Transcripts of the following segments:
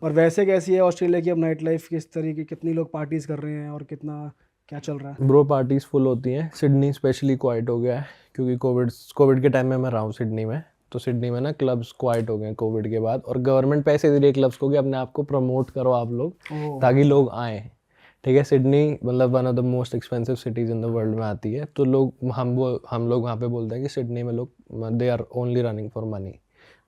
और वैसे कैसी है ऑस्ट्रेलिया की अब नाइट लाइफ, किस तरीके, कितनी लोग पार्टीज कर रहे हैं और कितना क्या चल रहा है? ब्रो पार्टीज फुल होती हैं। सिडनी स्पेशली क्वाइट हो गया है क्योंकि कोविड के टाइम में मैं रहा हूँ सिडनी में। तो सिडनी में ना क्लब्स क्वाइट हो गए हैं कोविड के बाद, और गवर्नमेंट पैसे दे रही है क्लब्स को कि अपने आप को प्रमोट करो आप लोग, ताकि लोग आएँ। ठीक है, सिडनी मतलब one of the most expensive cities in the world में आती है। तो लोग हम लोग वहाँ पे बोलते हैं कि सिडनी में लोग they are only running for money.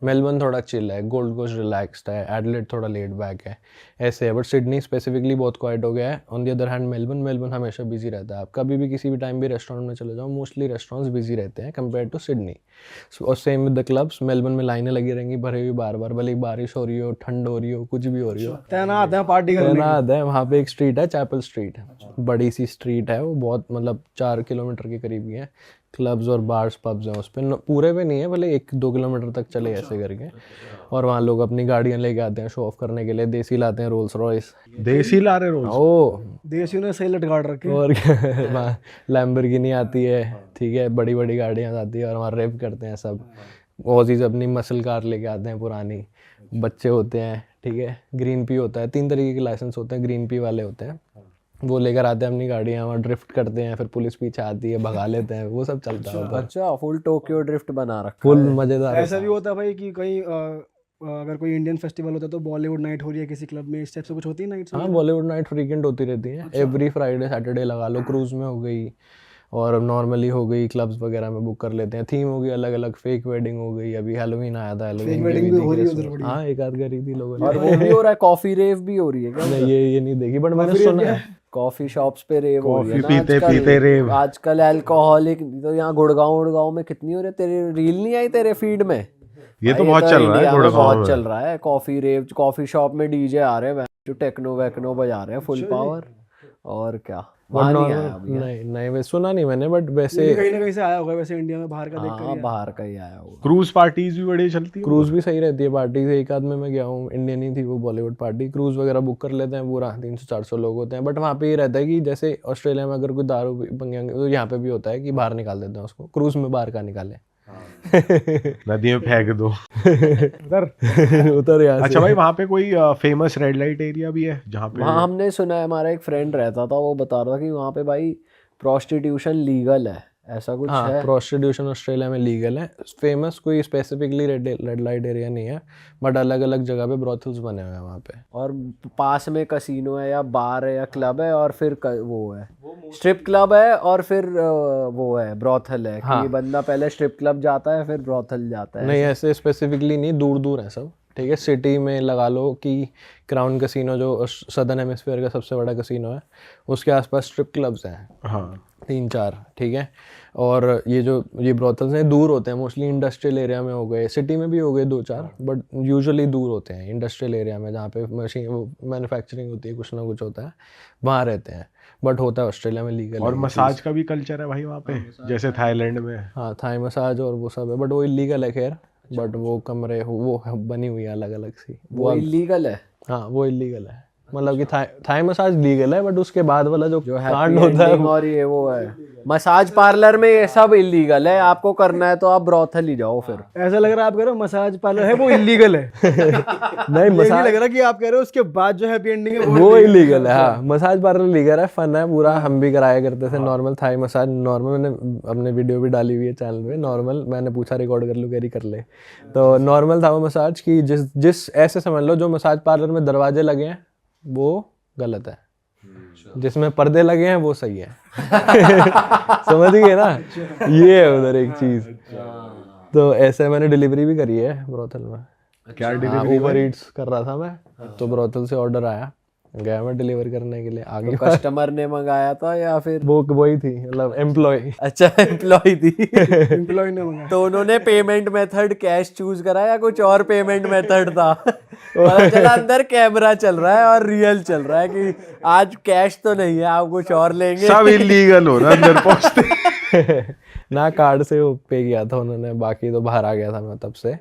Melbourne थोड़ा चिल है, गोल्ड कोस्ट रिलैक्स्ड है, एडिलेड थोड़ा लेड बैक है, ऐसे है। बट सिडनी स्पेसिफिकली बहुत क्वाइट हो गया है। On the other hand Melbourne हमेशा बिजी रहता है। आप कभी भी किसी भी टाइम भी रेस्टोरेंट में चले जाओ, मोस्टली रेस्टोरेंट्स बिजी रहते हैं कंपेयर टू सिडनी। और same with the clubs, Melbourne में लाइनें लगी रहेंगी भरे हुई बार बार, भले बारिश हो रही हो, ठंड हो रही हो, कुछ भी हो रही हो, तैनात है पार्टी करने तैनात है। वहाँ पे एक स्ट्रीट है, चैपल स्ट्रीट, बड़ी सी स्ट्रीट है वो, बहुत मतलब 4 किलोमीटर के करीब ही है। क्लब्स और बार्स पब्स हैं उस पर, पूरे पे नहीं है, भले 1-2 किलोमीटर तक चले ऐसे करके। और वहाँ लोग अपनी गाड़ियाँ लेके आते हैं शो ऑफ करने के लिए। देसी लाते हैं रोल्स रॉयस, देसी ला रहे रोज। ओ देसियों ने सही लटकाट रखे। और वहाँ लैम्बोर्गिनी आती है, ठीक है, बड़ी बड़ी गाड़ियाँ आती है और वहाँ रेप करते हैं सब। ऑजीज अपनी मसल कार लेके आते हैं पुरानी, बच्चे होते हैं, ठीक है। ग्रीन पी होता है, 3 तरीके के लाइसेंस होते हैं, ग्रीन पी वाले होते हैं, वो लेकर आते हैं अपनी गाड़ियाँ, वहाँ ड्रिफ्ट करते हैं, फिर पुलिस पीछे आती है, भगा लेते हैं, वो सब चलता है उधर। अच्छा, फुल टोक्यो ड्रिफ्ट बना रखा फुल है। मज़ेदार ऐसा भी होता है भाई कि कहीं अगर कोई इंडियन फेस्टिवल होता है तो बॉलीवुड नाइट हो रही है किसी क्लब में, इस टाइप से कुछ होती है नाइट? हाँ, बॉलीवुड नाइट फ्रीक्वेंट होती रहती है। एवरी फ्राइडे सैटरडे लगा लो, क्रूज में हो गई और नॉर्मली हो गई, क्लब्स वगैरह में बुक कर लेते हैं। थीम हो गई अलग अलग, फेक वेडिंग हो गई, अभी हैलोवीन आया था, हैलोवीन वेडिंग भी हो रही है उधर बड़ी। हाँ, एक आध करी थी लोगों और ने। वो भी हो रहा है, कॉफी रेव भी हो रही है क्या? नहीं, ये नहीं देखी, बट मैंने सुना है। कॉफी शॉप्स पे रेव हो रही है कॉफी ना पीते आजकल। पीते रेव। आजकल अल्कोहलिक तो यहाँ गुड़गांव में कितनी हो रही है। तेरे रील नहीं आई तेरे फीड में? ये तो भाई, बहुत चल रहा है इंडिया में गुड़गांव बहुत में। चल रहा है कॉफी रेव। कॉफी शॉप में डीजे आ रहे हैं, जो टेक्नो वैक्नो बजा रहे हैं फुल पावर। और क्या, वहाँ नहीं आया अभी? नहीं वैसे सुना नहीं मैंने, बट वैसे कहीं ना कहीं से आया होगा वैसे इंडिया में, बाहर का देख हाँ, बाहर का ही आया होगा। क्रूज पार्टीज भी बड़ी चलती है। क्रूज भी सही रहती है पार्टी से। एक आध में मैं गया हूँ, इंडियन ही थी वो, बॉलीवुड पार्टी। क्रूज वगैरह बुक कर लेते हैं, पूरा 300-400 लोग होते हैं। बट वहाँ पे ये रहता है कि जैसे ऑस्ट्रेलिया में अगर कोई दारू पंगे तो यहाँ पे भी होता है कि बाहर निकाल देते हैं उसको। क्रूज में बाहर का निकाले, नदी में फेंक दो। उतर यहाँ अच्छा भाई, वहाँ पे कोई फेमस रेड लाइट एरिया भी है जहाँ पे? वहाँ हमने सुना है, हमारा एक फ्रेंड रहता था, वो बता रहा था कि वहाँ पे भाई प्रोस्टिट्यूशन लीगल है, ऐसा कुछ हाँ, है। प्रोस्टिट्यूशन ऑस्ट्रेलिया में लीगल है। फेमस कोई स्पेसिफिकली रेड लाइट एरिया नहीं है, बट अलग अलग जगह पे ब्रोथल्स बने हुए हैं वहाँ पे। और पास में कसिनो है या बार है या क्लब है, और फिर वो है स्ट्रिप क्लब है, और फिर वो है ब्रोथल है। कि बंदा पहले स्ट्रिप क्लब जाता है फिर ब्रोथल जाता है। नहीं, ऐसे स्पेसिफिकली नहीं, दूर दूर है सब, ठीक है। सिटी में लगा लो कि क्राउन कसिनो जो सदर्न हेमिस्फीयर का सबसे बड़ा कसिनो है, उसके आसपास स्ट्रिप क्लब्स हैं। हाँ, 3-4, ठीक है। और ये ब्रोथल्स हैं, दूर होते हैं, मोस्टली इंडस्ट्रियल एरिया में हो गए, सिटी में भी हो गए 2-4, बट यूजुअली दूर होते हैं इंडस्ट्रियल एरिया में, जहाँ पे मशीन वो मैन्युफैक्चरिंग होती है, कुछ ना कुछ होता है, वहाँ रहते हैं। बट होता है ऑस्ट्रेलिया में लीगल। और मसाज का भी कल्चर है भाई वहाँ पे, जैसे थाईलैंड में। हाँ, थाई मसाज और वो सब है, बट वो इलीगल है खैर। बट वो कमरे वो बनी हुई है अलग अलग सी, वो इलीगल है। हाँ, वो इलीगल है। मतलब कि थाई मसाज लीगल है, बट उसके बाद वाला जो जो कांड होता है और ये वो है मसाज पार्लर में, ये सब इलीगल है। आपको करना है तो आप ब्रोथल ही जाओ फिर। ऐसा लग रहा है आप कह रहे हो मसाज पार्लर है वो इलीगल है। नहीं, मसाज लग रहा है कि आप कह रहे हो उसके बाद जो हैप्पी एंडिंग है वो इलीगल है। हाँ, मसाज पार्लर लीगल है, फन है पूरा, हम भी कराया करते थे। नॉर्मल थाई मसाज, नॉर्मल, मैंने अपने वीडियो भी डाली हुई है चैनल पे। नॉर्मल मैंने पूछा रिकॉर्ड कर लो, कैरी कर ले, तो नॉर्मल था वो मसाज की। जिस ऐसे समझ लो, जो मसाज पार्लर में दरवाजे लगे हैं वो गलत है, जिसमें पर्दे लगे हैं वो सही है। समझ गए ना? ये है उधर एक चीज। तो ऐसे मैंने डिलीवरी भी करी है ब्रोथल में। क्या उबर ईट्स कर रहा था मैं, तो ब्रोथल से ऑर्डर आया, गया मैं डिलीवर करने के लिए। आगे कस्टमर ने मंगाया था या फिर वही थी, मतलब एम्प्लॉय। अच्छा, एम्प्लॉय थी। एम्प्लॉय ने मंगाया। तो उन्होंने पेमेंट मेथड कैश चूज करा या कुछ और पेमेंट मेथड था? पता चला अंदर कैमरा चल रहा है और रियल चल रहा है कि आज कैश तो नहीं है, आप कुछ और लेंगे। सब इलीगल हो रहा अंदर पहुंचते। ना, कार्ड से वो पे किया था उन्होंने, बाकी तो बाहर आ गया था मैं तब से।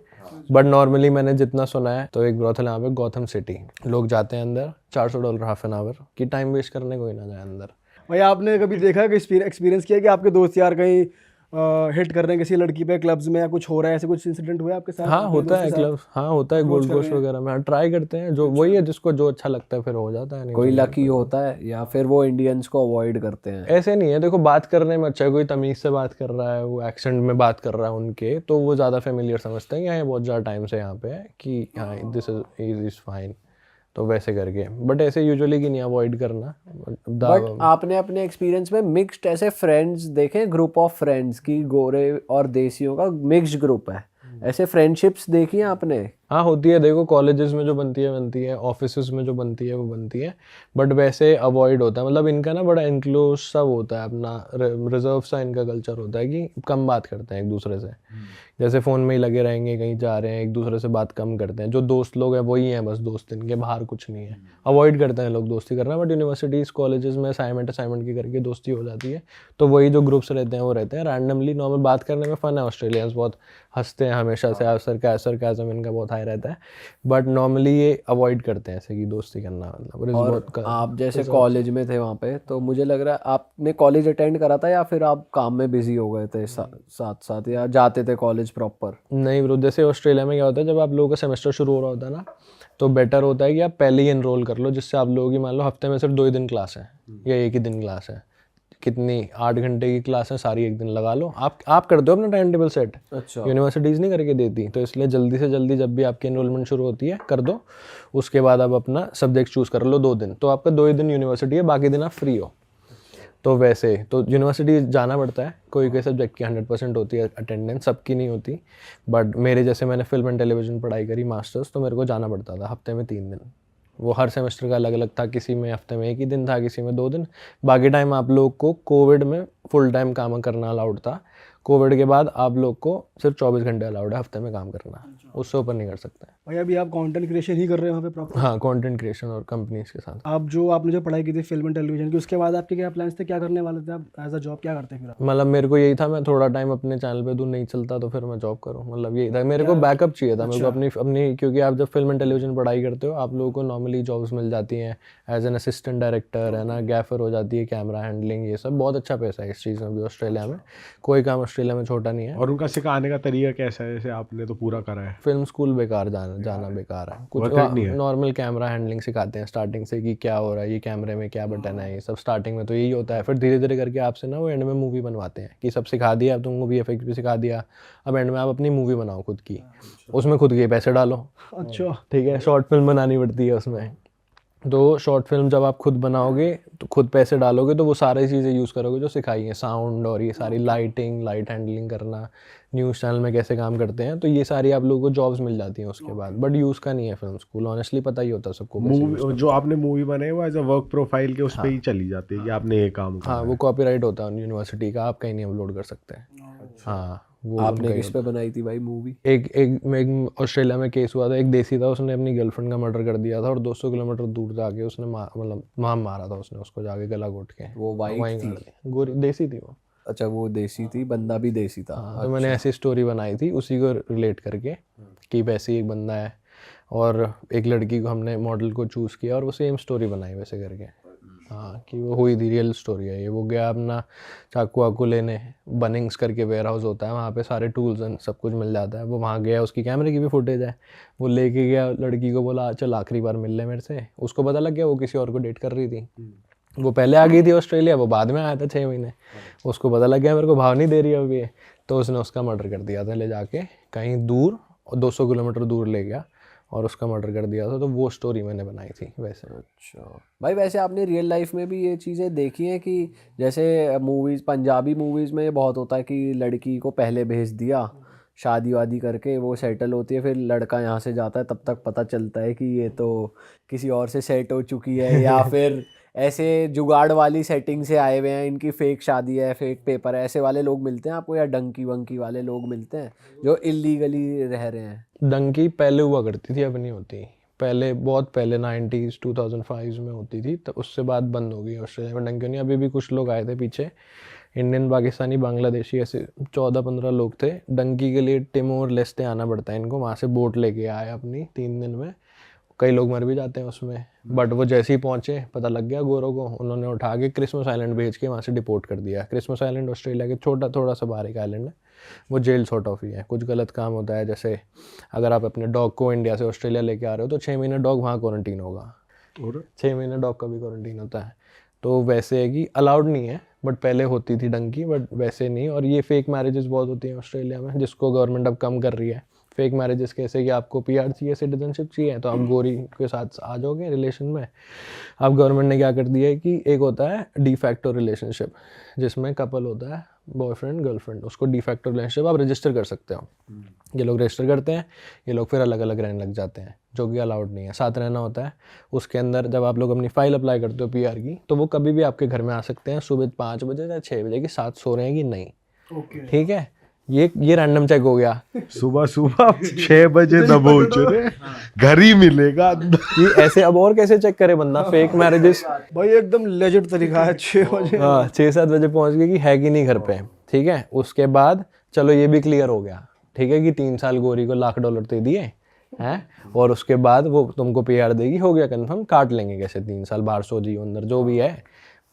बट नॉर्मली मैंने जितना सुना है, तो एक ब्रोथल यहाँ पे गौतम सिटी, लोग जाते हैं अंदर $400 हाफ एन आवर की, टाइम वेस्ट करने कोई ना जाए अंदर। भाई आपने कभी देखा कि एक्सपीरियंस किया कि आपके दोस्त यार कहीं हिट कर रहे हैं किसी लड़की पे क्लब्स में, या कुछ हो रहा है, ऐसे कुछ इंसिडेंट हुआ है आपके साथ? हाँ अपने होता दोस्त है के साथ? क्लब, हाँ होता है, Approach गोल्ड कर कोस्ट रहे हैं? वगैरह में, हाँ ट्राई करते हैं, जो वही है जिसको जो अच्छा लगता है फिर हो जाता है, नहीं कोई तो नहीं लकी होता है या फिर वो इंडियंस को अवॉइड करते हैं? ऐसे नहीं है। देखो बात करने में अच्छा है, कोई तमीज़ से बात कर रहा है, वो एक्सेंट में बात कर रहा है उनके, तो वो ज़्यादा फेमिलियर समझते हैं कि हाँ ये बहुत ज़्यादा टाइम से यहाँ पे है, कि हाँ दिस इज़ फाइन, तो वैसे करके। बट ऐसे यूजुअली कि नहीं अवॉइड करना। बट आपने अपने एक्सपीरियंस में मिक्स्ड ऐसे फ्रेंड्स देखे, ग्रुप ऑफ फ्रेंड्स की गोरे और देसियों का मिक्स्ड ग्रुप है, ऐसे फ्रेंडशिप्स देखी हैं आपने? हाँ होती है, देखो कॉलेजेस में जो बनती है, ऑफिसेज में जो बनती है वो बनती है, बट वैसे अवॉइड होता है। मतलब इनका ना बड़ा इनक्लोज सा वो होता है, अपना रिजर्व सा इनका कल्चर होता है कि कम बात करते हैं एक दूसरे से, जैसे फ़ोन में ही लगे रहेंगे, कहीं जा रहे हैं, एक दूसरे से बात कम करते हैं। जो दोस्त लोग हैं वही हैं बस दोस्त, इनके बाहर कुछ नहीं है। अवॉइड करते हैं लोग दोस्ती करना, बट यूनिवर्सिटीज़ कॉलेजेस में असाइनमेंट की करके दोस्ती हो जाती है, तो वही जो ग्रुप्स रहते हैं वो रहते हैं रैंडमली नॉर्मल। बात करने में फ़न है, ऑस्ट्रेलियंस बहुत हंसते हैं हमेशा से, सरकाज़म इनका बहुत हाई रहता है, बट नॉर्मली ये अवॉइड करते हैं ऐसे की दोस्ती करना। मतलब और आप जैसे कॉलेज में थे वहाँ पे, तो मुझे लग रहा है आपने कॉलेज अटेंड करा था या फिर आप काम में बिजी हो गए थे साथ साथ, या जाते थे कॉलेज प्रॉपर? नहीं ब्रो, जैसे ऑस्ट्रेलिया में क्या होता है, जब आप लोगों का सेमेस्टर शुरू हो रहा होता है ना, तो बेटर होता है कि आप पहले ही एनरोल कर लो, जिससे आप लोगों की मान लो हफ्ते में सिर्फ 2 ही दिन क्लास है या 1 ही दिन क्लास है, कितनी 8 घंटे की क्लास है, सारी एक दिन लगा लो। आप करते हो अपना टाइम टेबल सेट, अच्छा। यूनिवर्सिटीज़ नहीं करके देती, तो इसलिए जल्दी से जल्दी जब भी आपकी एनरोलमेंट शुरू होती है कर दो, उसके बाद आप अपना सब्जेक्ट चूज़ कर लो 2 दिन, तो आपका 2 ही दिन यूनिवर्सिटी है, बाकी दिन आप फ्री हो। तो वैसे तो यूनिवर्सिटी जाना पड़ता है, कोई कोई सब्जेक्ट की 100% होती है अटेंडेंस, सबकी नहीं होती, बट मेरे जैसे मैंने फिल्म एंड टेलीविज़न पढ़ाई करी मास्टर्स, तो मेरे को जाना पड़ता था हफ्ते में 3 दिन। वो हर सेमेस्टर का अलग अलग था, किसी में हफ्ते में 1 ही दिन था, किसी में 2 दिन। बाकी टाइम आप लोग को कोविड में फुल टाइम काम करना अलाउड था, कोविड के बाद आप लोग को सिर्फ 24 घंटे अलाउड है हफ्ते में काम करना, उससे ऊपर नहीं कर सकते। भाई अभी आप कंटेंट क्रिएशन ही कर रहे हैं वहाँ पे प्रॉपर? हाँ कंटेंट क्रिएशन और कंपनीज के साथ। आपने जो पढ़ाई की थी फिल्म एंड टेलीविजन की, उसके बाद आपके क्या प्लान्स थे, क्या करने वाले थे आप एज अ जॉब, क्या करते फिर आप? मतलब मेरे को यही था, मैं थोड़ा टाइम अपने चैनल पे दूँ, नहीं चलता तो फिर मैं जॉब करूँ, मतलब यही था मेरे को, बैकअप चाहिए था मेरे को अपनी क्योंकि आप जब फिल्म एंड टेलीविजन पढ़ाई करते हो आप लोगों को नॉर्मली जॉब्स मिल जाती हैं एज एन असिस्टेंट डायरेक्टर, है ना, गैफर हो जाती है, कैमरा हैंडलिंग, ये सब बहुत अच्छा पैसा है इस चीज़ में भी ऑस्ट्रेलिया में, कोई काम ऑस्ट्रेलिया में छोटा नहीं है। और उनका सिखाने का तरीका कैसा है, जैसे आपने तो पूरा करा है? फिल्म स्कूल बेकार, जाना बेकार है, कुछ नॉर्मल कैमरा हैंडलिंग सिखाते हैं स्टार्टिंग से कि क्या हो रहा है, ये कैमरे में क्या बटन है, ये सब स्टार्टिंग में तो यही होता है, फिर धीरे धीरे करके आपसे ना वो एंड में मूवी बनवाते हैं कि सब सिखा दिया, अब तुमको VFX भी सिखा दिया, अब एंड में आप अपनी मूवी बनाओ खुद की, उसमें खुद के पैसे डालो। अच्छा। ठीक है, शॉर्ट फिल्म बनानी पड़ती है उसमें, तो शॉर्ट फिल्म जब आप खुद बनाओगे तो खुद पैसे डालोगे, तो वो सारी चीज़ें यूज़ करोगे जो सिखाई हैं, साउंड और ये सारी लाइट हैंडलिंग करना, न्यूज़ चैनल में कैसे काम करते हैं, तो ये सारी आप लोगों को जॉब्स मिल जाती हैं उसके बाद, बट यूज़ का नहीं है फिल्म स्कूल, ऑनेस्टली पता ही होता है सबको कैसे use मूवी जो आपने मूवी बनाई वो एज अ वर्क प्रोफाइल के उस पे ही चली जाती है कि आपने ये काम करा हाँ वो कॉपीराइट होता है यूनिवर्सिटी का, आप कहीं नहीं अपलोड कर सकते हैं। हाँ वो आपने किस पे बनाई थी भाई मूवी? एक ऑस्ट्रेलिया में केस हुआ था, एक देसी था, उसने अपनी गर्लफ्रेंड का मर्डर कर दिया था और 200 किलोमीटर दूर जाके उसने मतलब वहाँ मारा था उसने उसको, जाके गला घोट के। वो वाइट थी? गोरी देसी थी वो। अच्छा वो देसी थी, बंदा भी देसी था। हाँ, तो मैंने ऐसी स्टोरी बनाई थी उसी को रिलेट करके कि वैसे ही एक बंदा है और एक लड़की को हमने मॉडल को चूज़ किया और वो सेम स्टोरी बनाई वैसे करके। हाँ कि वो हुई थी, रियल स्टोरी है ये। वो गया अपना चाकू वाकू लेने, बनिंग्स करके वेयर हाउस होता है वहाँ पे, सारे टूल्स एंड सब कुछ मिल जाता है। वो वहाँ गया, उसकी कैमरे की भी फुटेज है, वो लेके गया, लड़की को बोला चल आखिरी बार मिल ले मेरे से। उसको पता लग गया वो किसी और को डेट कर रही थी, वो पहले आ गई थी ऑस्ट्रेलिया, वो बाद में आया था 6 महीने। उसको पता लग गया मेरे को भाव नहीं दे रही है अभी, तो उसने उसका मर्डर कर दिया था, ले जाके कहीं दूर 200 किलोमीटर दूर ले गया और उसका मर्डर कर दिया था। तो वो स्टोरी मैंने बनाई थी वैसे। अच्छा भाई, वैसे आपने रियल लाइफ में भी ये चीज़ें देखी हैं कि जैसे मूवीज़, पंजाबी मूवीज़ में ये बहुत होता है कि लड़की को पहले भेज दिया, शादी वादी करके वो सेटल होती है, फिर लड़का यहाँ से जाता है, तब तक पता चलता है कि ये तो किसी और से सेट हो चुकी है, या फिर ऐसे जुगाड़ वाली सेटिंग से आए हुए हैं, इनकी फेक शादी है, फेक पेपर है, ऐसे वाले लोग मिलते हैं आपको, या डंकी वंकी वाले लोग मिलते हैं जो इलीगली रह रहे हैं? डंकी पहले हुआ करती थी, अब नहीं होती। पहले बहुत पहले 90s 2005 में होती थी, तो उससे बाद बंद हो गई ऑस्ट्रेलिया में डंकी नहीं। अभी भी कुछ लोग आए थे पीछे, इंडियन, पाकिस्तानी, बांग्लादेशी, ऐसे 14-15 लोग थे। डंकी के लिए टिमोर लेस्टे आना पड़ता है इनको, वहाँ से बोट लेके आए अपनी 3 दिन में, कई लोग मर भी जाते हैं उसमें, बट वो जैसे ही पहुंचे पता लग गया गोरों को, उन्होंने उठा के क्रिसमस आइलैंड भेज के वहाँ से डिपोर्ट कर दिया। क्रिसमस आइलैंड ऑस्ट्रेलिया के छोटा थोड़ा सा बाहर एक आइलैंड है, वो जेल सॉर्ट ऑफ ही है। कुछ गलत काम होता है, जैसे अगर आप अपने डॉग को इंडिया से ऑस्ट्रेलिया लेके आ रहे हो तो 6 महीने डॉग वहाँ क्वारंटीन होगा, और 6 महीने डॉग का भी क्वारंटीन होता है। तो वैसे है कि अलाउड नहीं है, बट पहले होती थी डंकी, बट वैसे नहीं। और ये फेक मैरिजेस बहुत होती हैं ऑस्ट्रेलिया में, जिसको गवर्नमेंट अब कम कर रही है। फेक मैरिजेस कैसे कि आपको पीआर चाहिए, सिटीजनशिप चाहिए, तो आप गोरी के साथ आ जाओगे रिलेशन में। अब गवर्नमेंट ने क्या कर दिया है कि एक होता है डी फैक्टो रिलेशनशिप, जिसमें कपल होता है बॉयफ्रेंड गर्लफ्रेंड, उसको डी फैक्टो रिलेशनशिप आप रजिस्टर कर सकते हो। ये लोग रजिस्टर करते हैं, ये लोग फिर अलग अलग रहने लग जाते हैं, जो कि अलाउड नहीं है। साथ रहना होता है। उसके अंदर जब आप लोग अपनी फाइल अप्लाई करते हो पीआर की, तो वो कभी भी आपके घर में आ सकते हैं सुबह 5 बजे या 6 बजे, कि साथ सो रहे हैं कि नहीं। ठीक है, ये रैंडम चेक हो गया। सुबह सुबह 6 बजे दबोच रहे, घर ही मिलेगा। ये ऐसे अब और कैसे चेक करे बंदा फेक मैरिजेस। भाई एकदम लेजिट तरीका है, 6 बजे। हाँ, 6-7 बजे पहुंच गए कि है कि नहीं घर पे। ठीक है, उसके बाद चलो ये भी क्लियर हो गया, ठीक है, कि 3 साल गोरी को $1,00,000 दे दिए हैं, और उसके बाद वो तुमको पीआर देगी, हो गया कंफर्म। काट लेंगे कैसे 3 साल, बाहर सो जियो अंदर, जो भी है।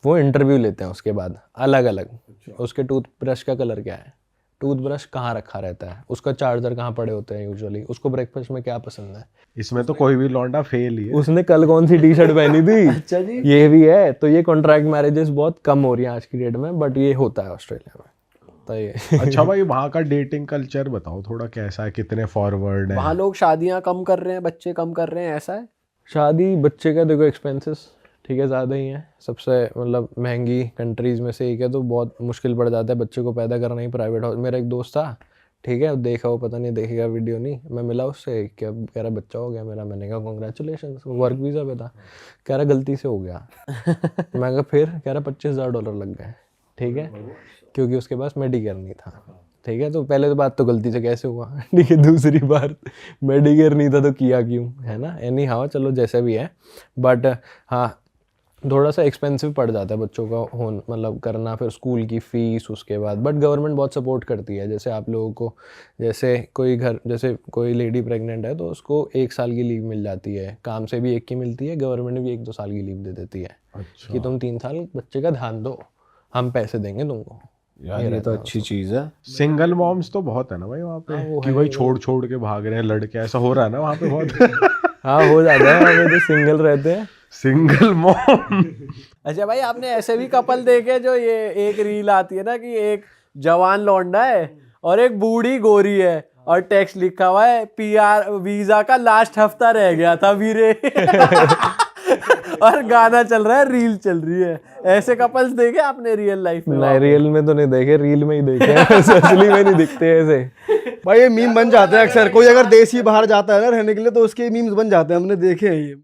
वो इंटरव्यू लेते हैं उसके बाद अलग अलग। उसके टूथब्रश का कलर क्या है, टूथब्रश कहाँ रखा रहता है, उसका चार्जर कहाँ पड़े होते हैं यूजुअली, उसको ब्रेकफास्ट में क्या पसंद है। इसमें तो कोई भी लौंडा फेल ही है। उसने कल कौन सी टी शर्ट पहनी थी। अच्छा जी। ये भी है। तो ये कॉन्ट्रैक्ट मैरिजेस बहुत कम हो रही हैं आज की डेट में, बट ये होता है ऑस्ट्रेलिया में। तो ये अच्छा भाई, वहाँ का डेटिंग कल्चर बताओ थोड़ा, कैसा है, कितने फॉरवर्ड है? वहाँ लोग शादियाँ कम कर रहे हैं, बच्चे कम कर रहे हैं, ऐसा है? शादी बच्चे का देखो एक्सपेंसेस, ठीक है, ज़्यादा ही है। सबसे मतलब महंगी कंट्रीज़ में से एक है, तो बहुत मुश्किल पड़ जाता है बच्चे को पैदा करना ही प्राइवेट हाउस। मेरा एक दोस्त था, ठीक है, देखा वो पता नहीं देखेगा वीडियो नहीं, मैं मिला उससे, क्या कह रहा बच्चा हो गया मेरा। मैंने कहा कॉन्ग्रेचुलेशन, वर्क वीज़ा पे था। कह रहा गलती से हो गया। मैं कहा फिर, कह रहा $25,000 लग गए, ठीक है, क्योंकि उसके पास मेडिकेयर नहीं था। ठीक है, तो पहले तो बात तो गलती से कैसे हुआ, ठीक है, दूसरी बात मेडिकेयर नहीं था तो किया क्यों, है ना। एनी हाउ चलो जैसे भी है, बट हाँ थोड़ा सा एक्सपेंसिव पड़ जाता है बच्चों का मतलब करना, फिर स्कूल की फ़ीस उसके बाद। बट गवर्नमेंट बहुत सपोर्ट करती है। जैसे आप लोगों को, जैसे कोई लेडी प्रेग्नेंट है तो उसको 1 साल की लीव मिल जाती है, काम से भी 1 की मिलती है, गवर्नमेंट भी 1-2 साल की लीव दे देती है। अच्छा। कि तुम 3 साल बच्चे का ध्यान दो, हम पैसे देंगे तुमको। यार ये तो अच्छी चीज़ है। सिंगल मॉम्स तो बहुत है ना भाई वहाँ पे, वो कि भाई छोड़ छोड़ के भाग रहे हैं लड़के, ऐसा हो रहा है ना वहाँ पे बहुत। हाँ हो जाता है, हमें तो सिंगल रहते हैं। Single mom. अच्छा भाई, आपने ऐसे भी कपल देखे जो, ये एक रील आती है ना कि एक जवान लौंडा है और एक बूढ़ी गोरी है, और टेक्स्ट लिखा हुआ है पीआर वीजा का लास्ट हफ्ता रह गया था वीरे। और गाना चल रहा है, रील चल रही है। ऐसे कपल्स देखे आपने रियल लाइफ में? नहीं, रियल में तो नहीं देखे, रील में ही देखे हैं। असली में नहीं दिखते ऐसे। भाई ये मीम बन जाते हैं अक्सर। कोई अगर देश ही बाहर जाता है ना रहने के लिए, तो उसके मीम्स बन जाते हैं, हमने देखे हैं ये।